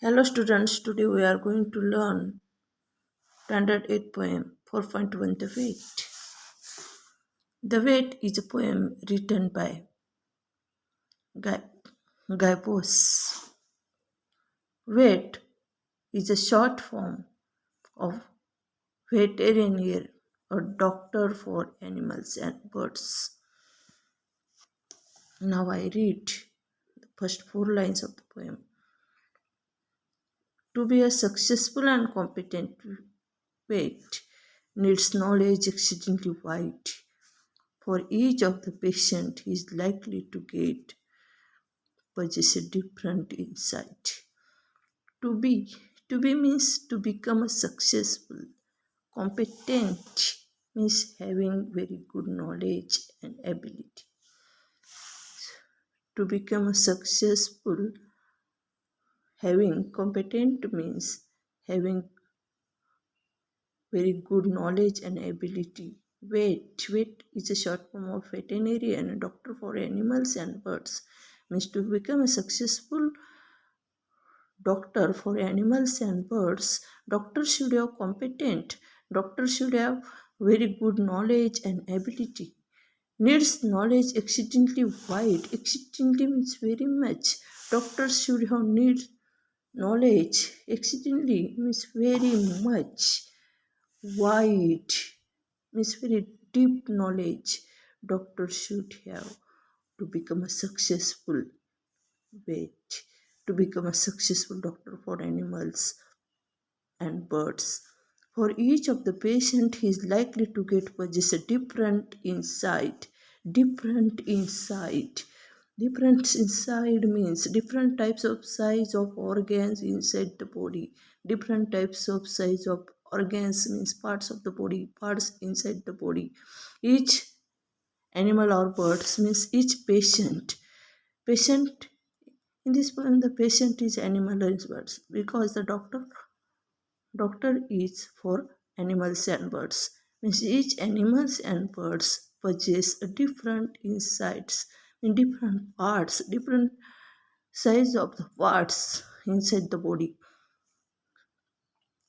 Hello students, today we are going to learn Standard 8 poem 4.1 The Wait. The Wait is a poem written by Guy Bose. Wait is a short form of veterinarian or doctor for animals and birds. Now I read the first 4 lines of the poem. To be a successful and competent vet needs knowledge exceedingly wide. For each of the patient he is likely to get possess a different insight. To be to be means to become a successful. Competent means having very good knowledge and ability. To become a successful, having competent means having very good knowledge and ability. Vet is a short form of veterinarian, a doctor for animals and birds. Means to become a successful doctor for animals and birds, doctor should have competent, doctor should have very good knowledge and ability. Needs knowledge exceedingly wide. Exceedingly means very much. Doctors should have need knowledge. Exceedingly means very much. Wide means very deep knowledge doctor should have to become a successful vet, to become a successful doctor for animals and birds. For each of the patient, he is likely to get possess a different insight. Different insight. Different inside means different types of size of organs inside the body. Different types of size of organs means parts of the body, parts inside the body. Each animal or birds means each patient. Patient in this poem, the patient is animal and birds because the doctor is for animals and birds. Means each animals and birds possess a different insights in different parts, different size of the parts inside the body.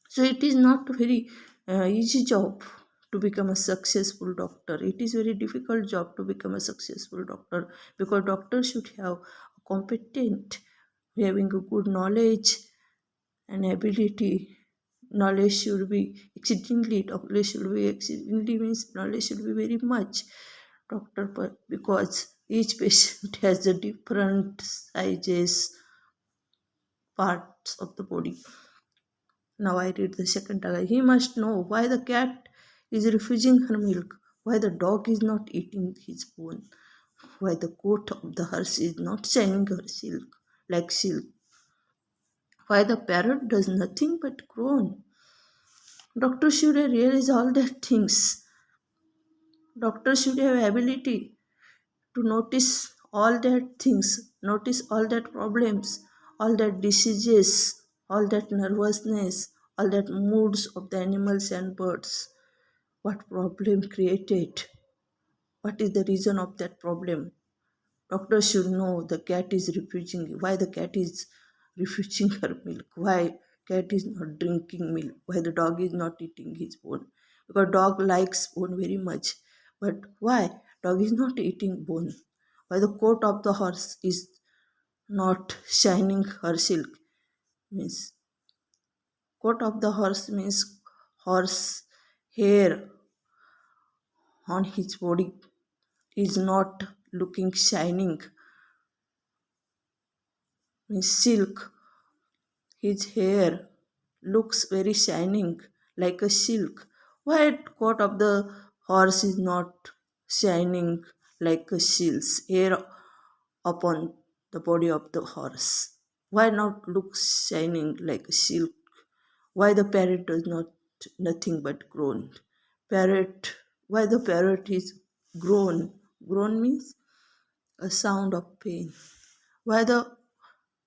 So it is not a very easy job to become a successful doctor. It is very difficult job to become a successful doctor because doctor should have competent, having a good knowledge and ability. Knowledge should be exceedingly. Knowledge should be exceedingly means knowledge should be very much. Because each patient has a different sizes parts of the body. Now I read the second dialogue. He must know why the cat is refusing her milk, why the dog is not eating his bone, why the coat of the horse is not shining her silk like silk, why the parrot does nothing but groan. Doctor should realize all that things. Doctor should have ability to notice all that things, notice all that problems, all that diseases, all that nervousness, all that moods of the animals and birds. What problem created? What is the reason of that problem? Doctor should know the cat is refusing. Why the cat is refusing her milk? Why cat is not drinking milk? Why the dog is not eating his bone? Because dog likes bone very much. But why dog is not eating bone? Why the coat of the horse is not shining her silk? Means coat of the horse means horse hair on his body is not looking shining. Means silk. His hair looks very shining like a silk. Why coat of the horse is not shining like a silk's hair upon the body of the horse? Why not look shining like a silk? Why the parrot does not nothing but groan? Parrot, why the parrot is groan? Groan means a sound of pain. Why the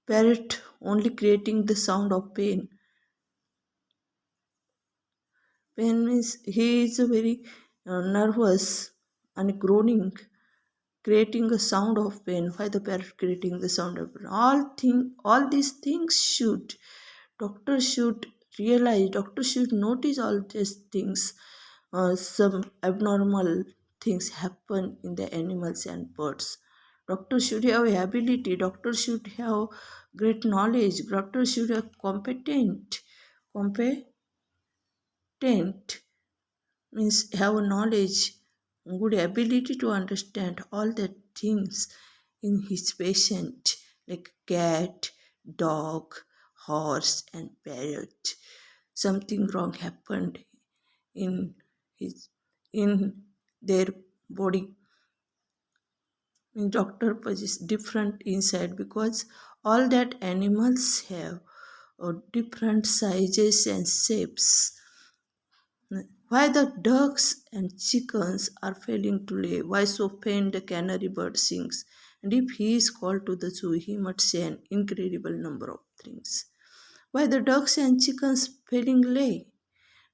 parrot only creating the sound of pain? Pain means he is very nervous and groaning creating a sound of pain. Why the parrot creating the sound of pain? All these things should doctor should realize. Doctor should notice all these things. Some abnormal things happen in the animals and birds. Doctor should have ability. Doctor should have great knowledge. Doctor should have competent means have knowledge, good ability to understand all the things in his patient, like cat, dog, horse, and parrot. Something wrong happened in his in their body. Doctor is different inside because all that animals have different sizes and shapes. Why the ducks and chickens are failing to lay? Why so faint the canary bird sings? And if he is called to the zoo, he must say an incredible number of things. Why the ducks and chickens failing lay?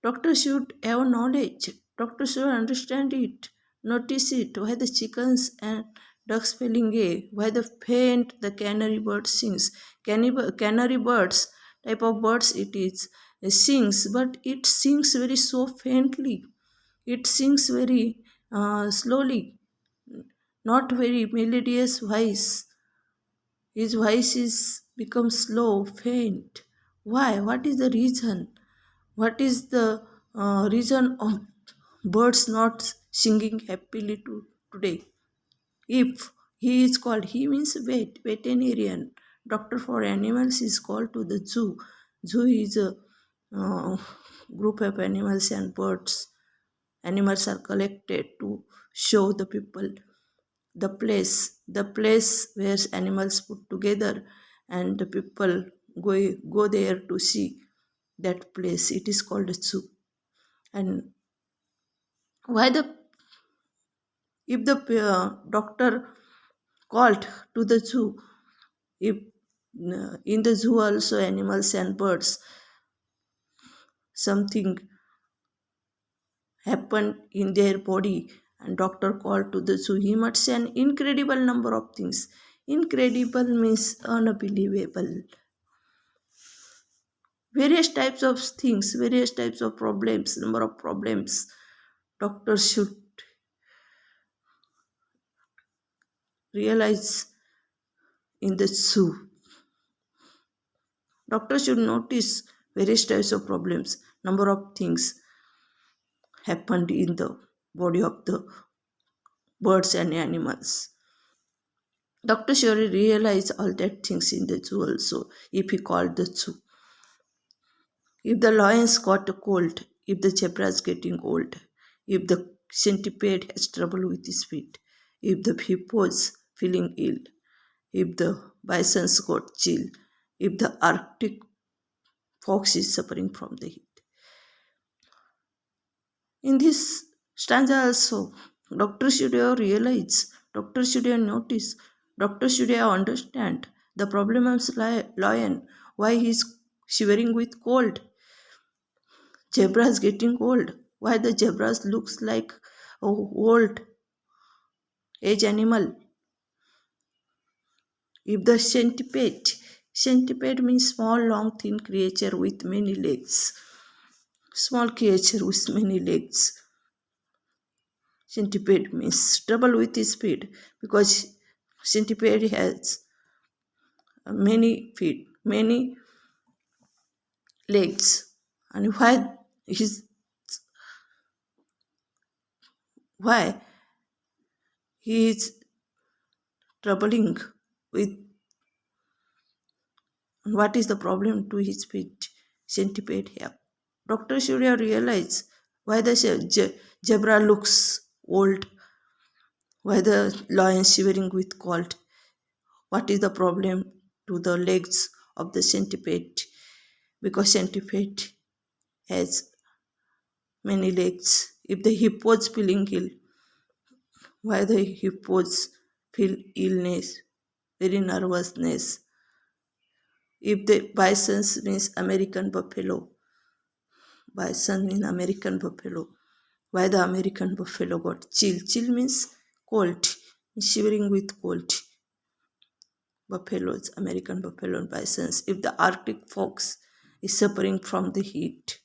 Doctor should have knowledge. Doctor should understand it, notice it. Why the chickens and ducks failing lay? Why the faint the canary bird sings? Canary birds, type of birds it is, sings, but it sings very so faintly. It sings very slowly, not very melodious voice. His voice is become slow, faint. Why? What is the reason? What is the reason of birds not singing happily today? If he is called, he means veterinarian. Doctor for animals is called to the zoo. Zoo is a uh, group of animals and birds. Animals are collected to show the people the place where animals put together, and the people go there to see that place. It is called a zoo. And why the if the doctor called to the zoo, if in the zoo also animals and birds something happened in their body, and doctor called to the zoo, he must say an incredible number of things. Incredible means unbelievable. Various types of things, various types of problems, number of problems. Doctors should realize in the zoo. Doctors should notice various types of problems, number of things happened in the body of the birds and animals. Doctor should realize all that things in the zoo also, if he called the zoo. If the lions got a cold, if the zebra is getting old, if the centipede has trouble with his feet, if the hippo is feeling ill, if the bisons got chill, if the Arctic fox is suffering from the heat. In this stanza also, doctor should have realized, doctor should have noticed, doctor should have understand the problem of lion, why he is shivering with cold. Zebra is getting old. Why the zebras looks like a old age animal? If the centipede means small, long, thin creature with many legs. Small creature with many legs. Centipede means trouble with his feet because centipede has many feet, many legs. And why he is troubling with, what is the problem to his feet? Centipede here. Doctor should have realized why the zebra looks old, why the lion shivering with cold. What is the problem to the legs of the centipede? Because centipede has many legs. If the hippos feeling ill, why the hippos feel illness, very nervousness. If the bisons means American buffalo, bison means American buffalo. Why the American buffalo got chill? Chill means cold. shivering with cold. Buffaloes, American buffalo and bisons. If the Arctic fox is suffering from the heat,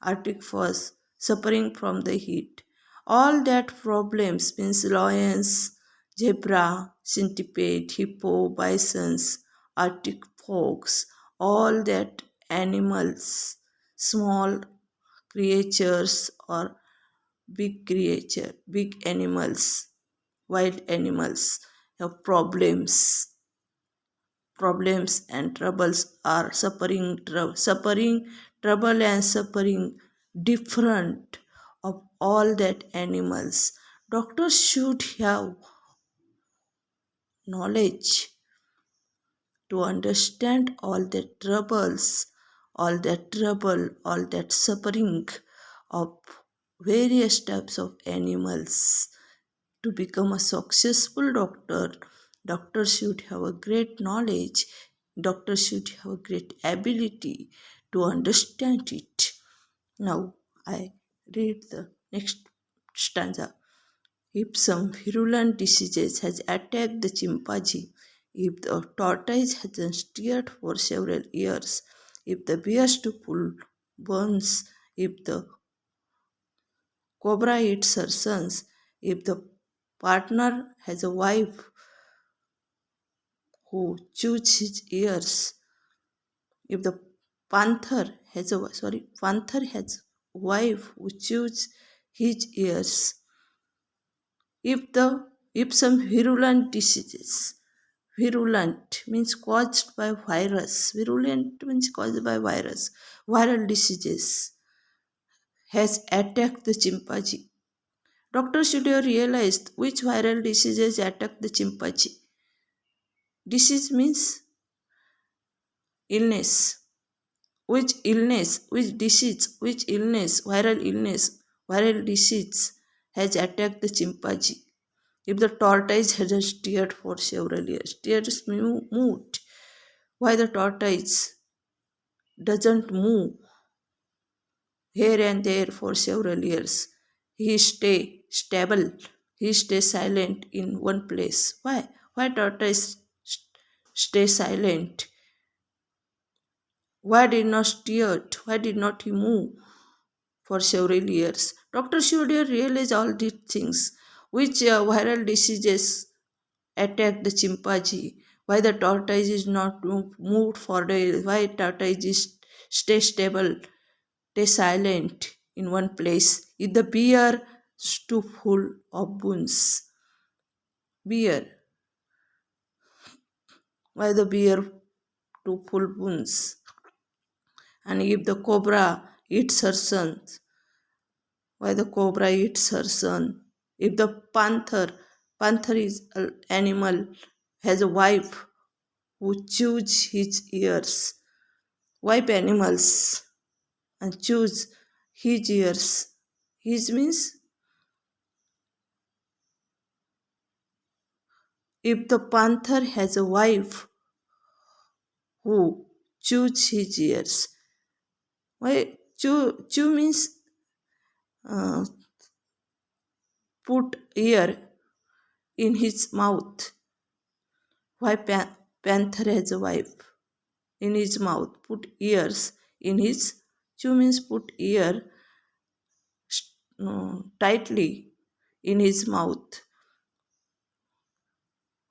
Arctic fox suffering from the heat. All that problems means lions, zebra, centipede, hippo, bisons, Arctic fox, all that animals, small creatures or big animals, wild animals have problems and troubles are suffering trouble and suffering different of all that animals. Doctors should have knowledge to understand all that suffering of various types of animals. To become a successful doctor should have a great knowledge, doctor should have a great ability to understand it. Now I read the next stanza. If some virulent disease has attacked the chimpanzee, if the tortoise has been steered for several years, if the bear stool burns, if the cobra eats her sons, if the partner has a wife who chews his ears, if the panther has a wife who chews his ears, if some virulent diseases, virulent means caused by virus, virulent means caused by virus, viral diseases has attacked the chimpanzee. Doctors should have realized which viral diseases attack the chimpanzee. Disease means illness. Which disease, which illness, viral disease has attacked the chimpanzee. If the tortoise has steered for several years, tears moved. Why the tortoise doesn't move here and there for several years? He stay stable. He stay silent in one place. Why? Why tortoise stay silent? Why did not steer? Why did not he move for several years? Dr. should realize all these things. Which viral diseases attack the chimpanzee? Why the tortoise is not moved for days? Why tortoise is stay stable, stay silent in one place? If the bear too full of bones? Bear. Why the bear too full bones? And if the cobra eats her sons, why the cobra eats her son? If the panther is an animal, has a wife who chews his ears, wipe animals and chews his ears. His means if the panther has a wife who chews his ears. Why chew means uh, put ear in his mouth. Why panther has a wife in his mouth? Put ears in his. Chew means put ear tightly in his mouth.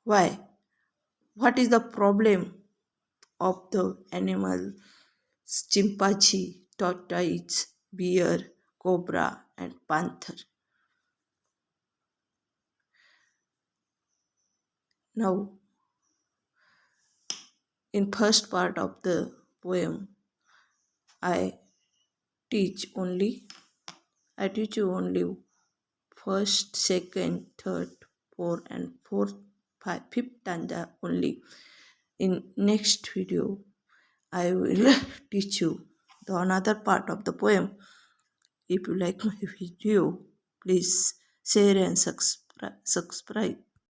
Why? What is the problem of the animal? Chimpanzee, tortoise, bear, cobra, and panther. Now, in first part of the poem, I teach you only first, second, third, fourth, and fifth stanza only. In next video, I will teach you the another part of the poem. If you like my video, please share and subscribe.